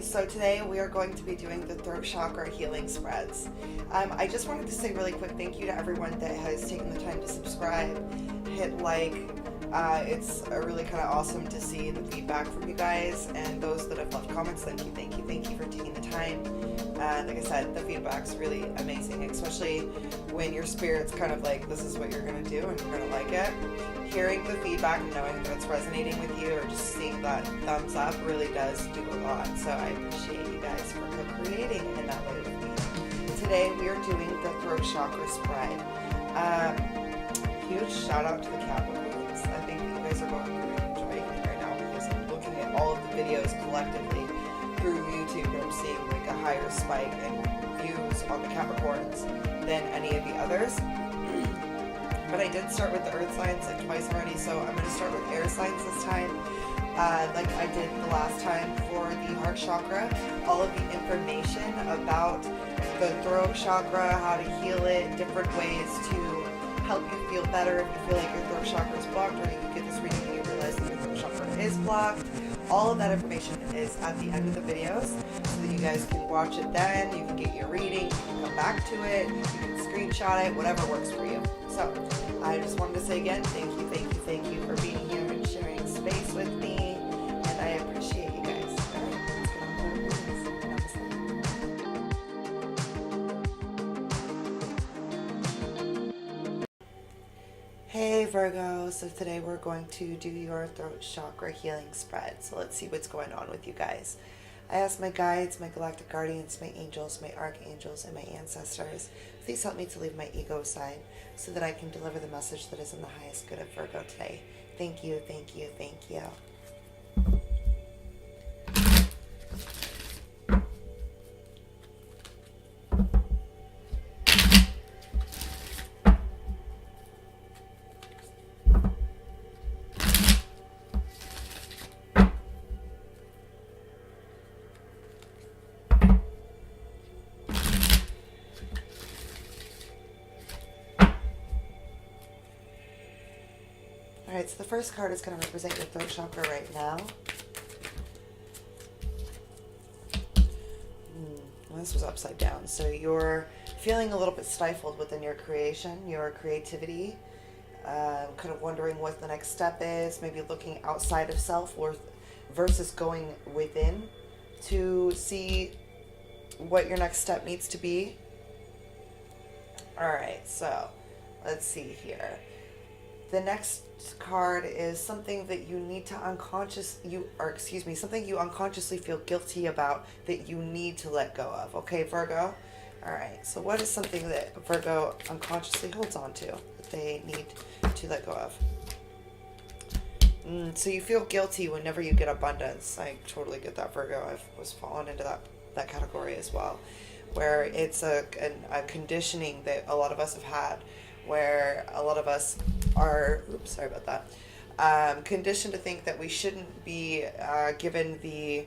So today we are going to be doing the throat chakra healing spreads. I just wanted to say really quick thank you to everyone that has taken the time to subscribe, hit like. It's really kind of awesome to see the feedback from you guys, and those that have left comments, thank you for taking the time. Like I said, the feedback's really amazing, especially when your spirit's kind of like, this is what you're going to do and you're going to like it. Hearing the feedback and knowing that it's resonating with you, or just seeing that thumbs up, really does do a lot. So I appreciate you guys for co-creating in that way with me. Today we are doing the throat chakra spread. Huge shout out to the Capricorns. I think you guys are going through an enjoyment right now, because I'm looking at all of the videos collectively through YouTube, and I'm seeing like a higher spike in views on the Capricorns than any of the others. But I did start with the earth signs like twice already, so I'm going to start with air signs this time. Like I did the last time for the heart chakra, all of the information about the throat chakra, how to heal it, different ways to help you feel better if you feel like your throat chakra is blocked, or you get this reading and you realize that your throat chakra is blocked. All of that information is at the end of the videos, so that you guys can watch it then, you can get your reading, you can come back to it, you can screenshot it, whatever works for you. So, I just wanted to say again, thank you for being here and sharing space with me, and I appreciate you guys. All right, let's get on with the readings. Hey Virgo, so today we're going to do your throat chakra healing spread. So let's see what's going on with you guys. I ask my guides, my galactic guardians, my angels, my archangels, and my ancestors, please help me to leave my ego aside so that I can deliver the message that is in the highest good of Virgo today. Thank you, thank you, thank you. Alright, so the first card is going to represent your throat chakra right now. Well, this was upside down. So you're feeling a little bit stifled within your creation, your creativity, kind of wondering what the next step is, maybe looking outside of self or versus going within to see what your next step needs to be. Alright, so let's see here. The next card is something that you need to something you unconsciously feel guilty about that you need to let go of. Okay, Virgo? All right, so what is something that Virgo unconsciously holds on to that they need to let go of? So you feel guilty whenever you get abundance. I totally get that, Virgo. I was falling into that category as well, where it's a conditioning that a lot of us have had, where a lot of us are, conditioned to think that we shouldn't be given the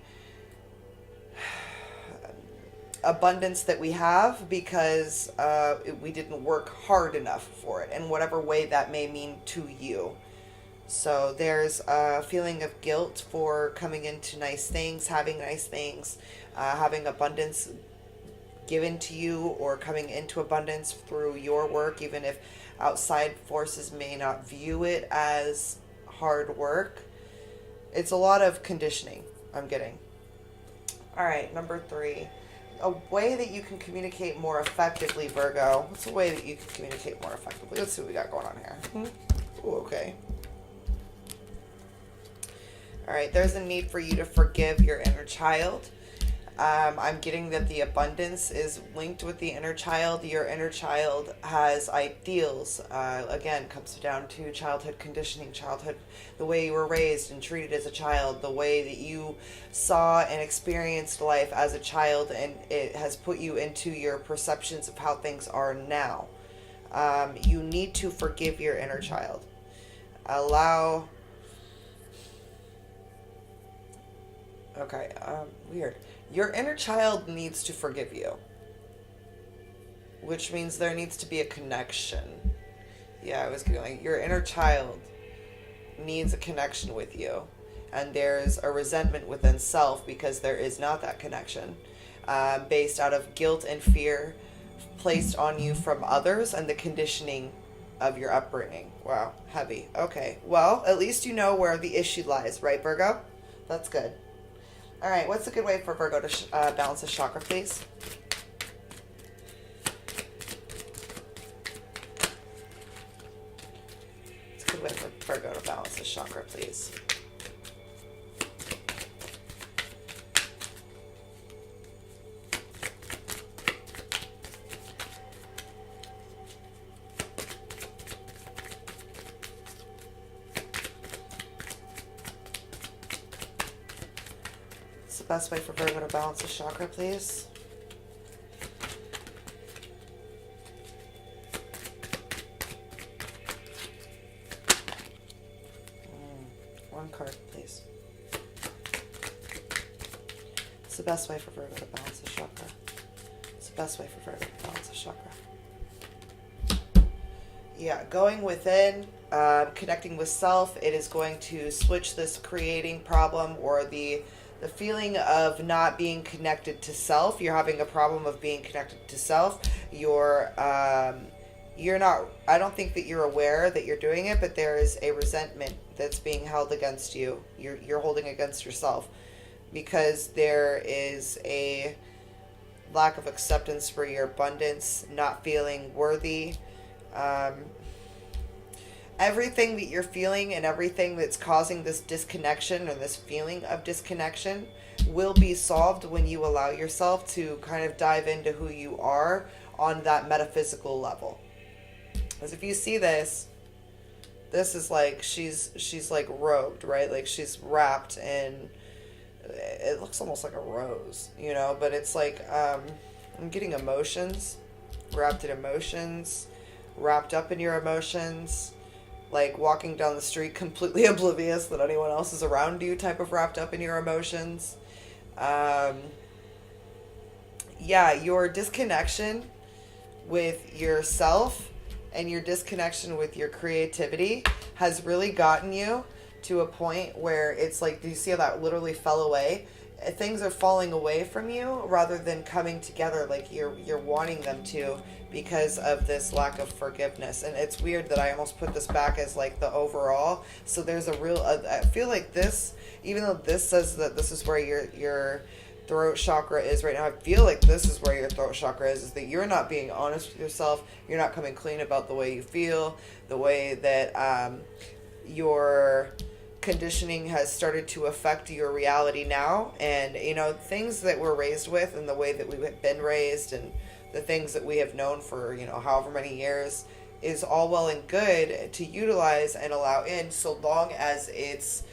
abundance that we have because we didn't work hard enough for it, in whatever way that may mean to you. So there's a feeling of guilt for coming into nice things, having nice things, having abundance given to you, or coming into abundance through your work, even if outside forces may not view it as hard work. It's a lot of conditioning I'm getting. All right, number 3. A way that you can communicate more effectively, Virgo. What's a way that you can communicate more effectively? Let's see what we got going on here. Ooh, okay. All right, there's a need for you to forgive your inner child. I'm getting that the abundance is linked with the inner child. Your inner child has ideals. Again, comes down to childhood conditioning, childhood, the way you were raised and treated as a child, the way that you saw and experienced life as a child, and it has put you into your perceptions of how things are now. You need to forgive your inner child. Weird. Your inner child needs to forgive you, which means there needs to be a connection. Yeah, I was going, your inner child needs a connection with you. and there's a resentment within self because there is not that connection, based out of guilt and fear placed on you from others and the conditioning of your upbringing. Wow, heavy. Okay, well, at least you know where the issue lies, right, Virgo? That's good. All right, what's a good way for Virgo to balance his chakra, please? It's a good way for Virgo to balance his chakra, please. Best way for Virgo to balance his chakra, please. One card, please. It's the best way for Virgo to balance his chakra. It's the best way for Virgo to balance his chakra. Yeah, going within, connecting with self, it is going to switch this creating problem or the feeling of not being connected to self. You're having a problem of being connected to self. You're not, I don't think that you're aware that you're doing it, but there is a resentment that's being held against you. You're holding against yourself because there is a lack of acceptance for your abundance, not feeling worthy. Everything that you're feeling and everything that's causing this disconnection or this feeling of disconnection will be solved when you allow yourself to kind of dive into who you are on that metaphysical level. Because if you see this is like she's like robed, right? Like she's wrapped in, it looks almost like a rose, you know, but it's like I'm getting emotions, wrapped in emotions, wrapped up in your emotions, like walking down the street completely oblivious that anyone else is around you, type of wrapped up in your emotions. Yeah, your disconnection with yourself and your disconnection with your creativity has really gotten you to a point where it's like, do you see how that literally fell away? Things are falling away from you rather than coming together like you're wanting them to, because of this lack of forgiveness. And it's weird that I almost put this back as like the overall. So there's a real, I feel like this, even though this says that this is where your throat chakra is right now, I feel like this is where your throat chakra is that you're not being honest with yourself. You're not coming clean about the way you feel, the way that your conditioning has started to affect your reality now. And, you know, things that we're raised with and the way that we've been raised and the things that we have known for, you know, however many years is all well and good to utilize and allow in, so long as it's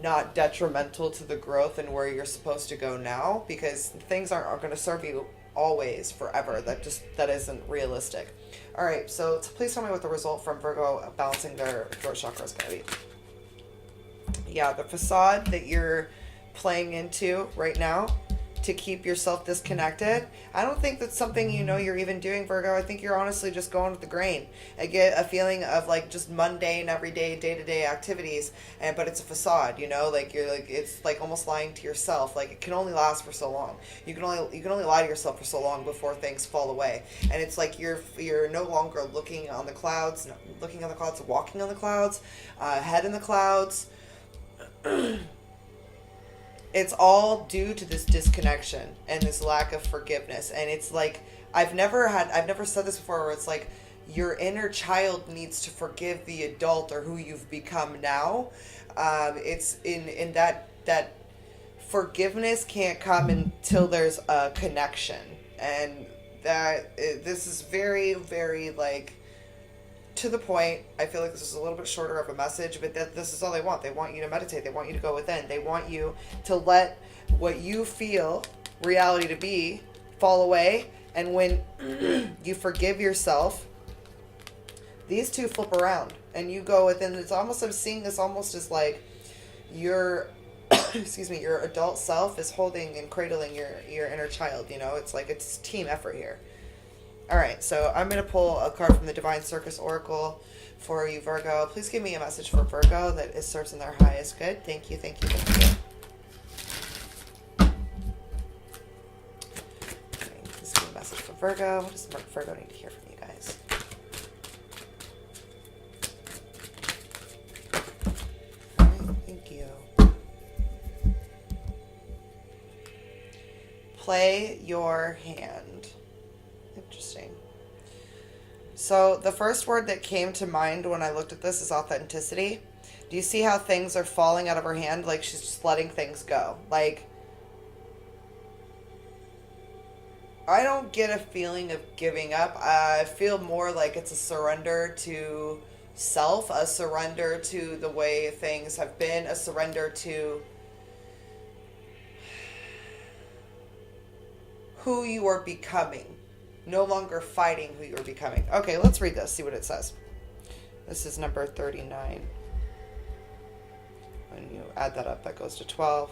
not detrimental to the growth and where you're supposed to go now, because things aren't going to serve you always forever. That isn't realistic. All right, so please tell me what the result from Virgo balancing their throat chakra is going to be. Yeah, the facade that you're playing into right now to keep yourself disconnected, I don't think that's something you know you're even doing, Virgo. I think you're honestly just going with the grain. I get a feeling of like just mundane, everyday, day-to-day activities, but it's a facade, you know, like you're like, it's like almost lying to yourself. Like it can only last for so long. You can only lie to yourself for so long before things fall away. And it's like you're no longer looking on the clouds, walking on the clouds, head in the clouds. It's all due to this disconnection and this lack of forgiveness. And it's like, I've never said this before, where it's like your inner child needs to forgive the adult or who you've become now. It's in that forgiveness can't come until there's a connection. And this is very, very like to the point. I feel like this is a little bit shorter of a message, but this is all they want. They want you to meditate. They want you to go within. They want you to let what you feel reality to be fall away. And when you forgive yourself, these two flip around and you go within. It's almost, I'm seeing this almost as like your your adult self is holding and cradling your inner child. You know, it's like it's team effort here. All right, so I'm going to pull a card from the Divine Circus Oracle for you, Virgo. Please give me a message for Virgo that it serves in their highest good. Thank you, thank you, thank you. Okay, please give me a message for Virgo. What does Virgo need to hear from you guys? All right, thank you. Play your hand. Interesting. So the first word that came to mind when I looked at this is authenticity. Do you see how things are falling out of her hand? Like she's just letting things go. Like, I don't get a feeling of giving up. I feel more like it's a surrender to self, a surrender to the way things have been, a surrender to who you are becoming. No longer fighting who you're becoming. Okay, let's read this, see what it says. This is number 39. When you add that up, that goes to 12.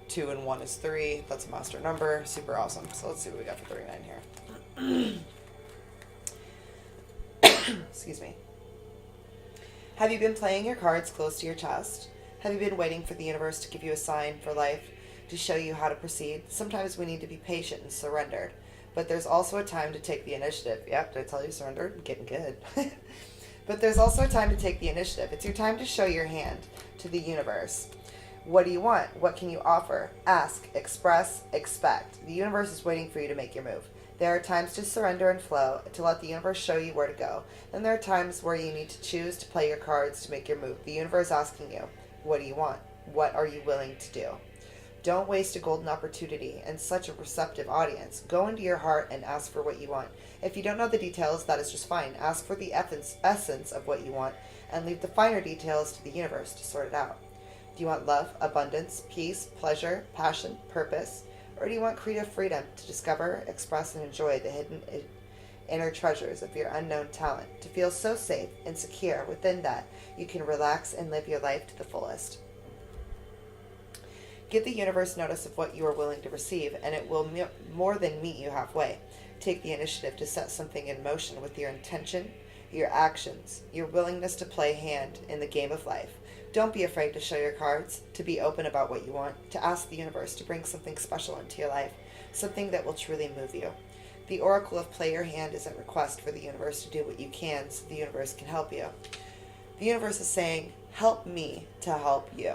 2 and 1 is 3. That's a master number. Super awesome. So let's see what we got for 39 here. Excuse me. Have you been playing your cards close to your chest? Have you been waiting for the universe to give you a sign for life, to show you how to proceed? Sometimes we need to be patient and surrendered. But there's also a time to take the initiative. Yep, did I tell you surrendered? I'm getting good. But there's also a time to take the initiative. It's your time to show your hand to the universe. What do you want? What can you offer? Ask, express, expect. The universe is waiting for you to make your move. There are times to surrender and flow, to let the universe show you where to go. Then there are times where you need to choose to play your cards to make your move. The universe is asking you, what do you want? What are you willing to do? Don't waste a golden opportunity and such a receptive audience. Go into your heart and ask for what you want. If you don't know the details, that is just fine. Ask for the essence of what you want and leave the finer details to the universe to sort it out. Do you want love, abundance, peace, pleasure, passion, purpose? Or do you want creative freedom to discover, express, and enjoy the hidden inner treasures of your unknown talent? To feel so safe and secure within that, you can relax and live your life to the fullest. Give the universe notice of what you are willing to receive, and it will more than meet you halfway. Take the initiative to set something in motion with your intention, your actions, your willingness to play hand in the game of life. Don't be afraid to show your cards, to be open about what you want, to ask the universe to bring something special into your life, something that will truly move you. The oracle of play your hand is a request for the universe to do what you can so the universe can help you. The universe is saying, help me to help you.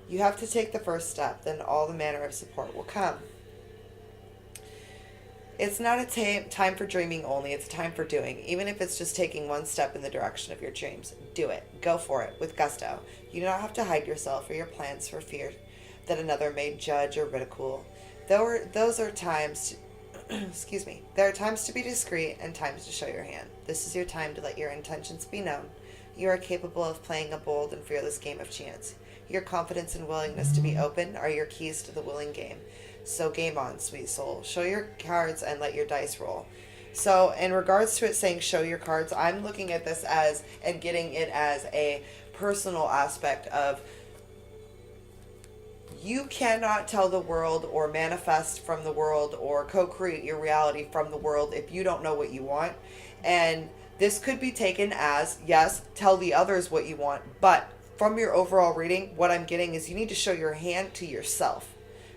You have to take the first step, then all the manner of support will come. It's not a time for dreaming only, it's a time for doing. Even if it's just taking one step in the direction of your dreams, do it. Go for it with gusto. You do not have to hide yourself or your plans for fear that another may judge or ridicule. Those are times, excuse me, there are times to be discreet and times to show your hand. This is your time to let your intentions be known. You are capable of playing a bold and fearless game of chance. Your confidence and willingness to be open are your keys to the willing game. So game on, sweet soul. Show your cards and let your dice roll. So in regards to it saying show your cards, I'm looking at this as, and getting it as a personal aspect of, you cannot tell the world or manifest from the world or co-create your reality from the world if you don't know what you want. And this could be taken as, yes, tell the others what you want, but from your overall reading, what I'm getting is you need to show your hand to yourself.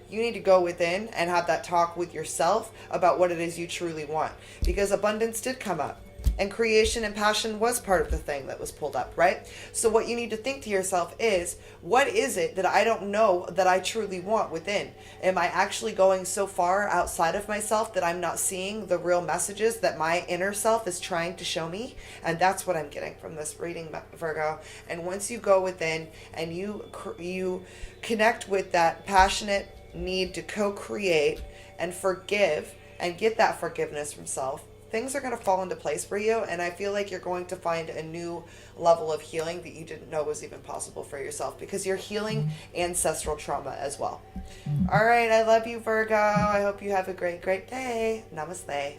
You need to go within and have that talk with yourself about what it is you truly want. Because abundance did come up. And creation and passion was part of the thing that was pulled up, right? So what you need to think to yourself is, what is it that I don't know that I truly want within? Am I actually going so far outside of myself that I'm not seeing the real messages that my inner self is trying to show me? And that's what I'm getting from this reading, Virgo. And once you go within and you connect with that passionate need to co-create and forgive and get that forgiveness from self, things are going to fall into place for you, and I feel like you're going to find a new level of healing that you didn't know was even possible for yourself, because you're healing ancestral trauma as well. All right, I love you, Virgo. I hope you have a great, great day. Namaste.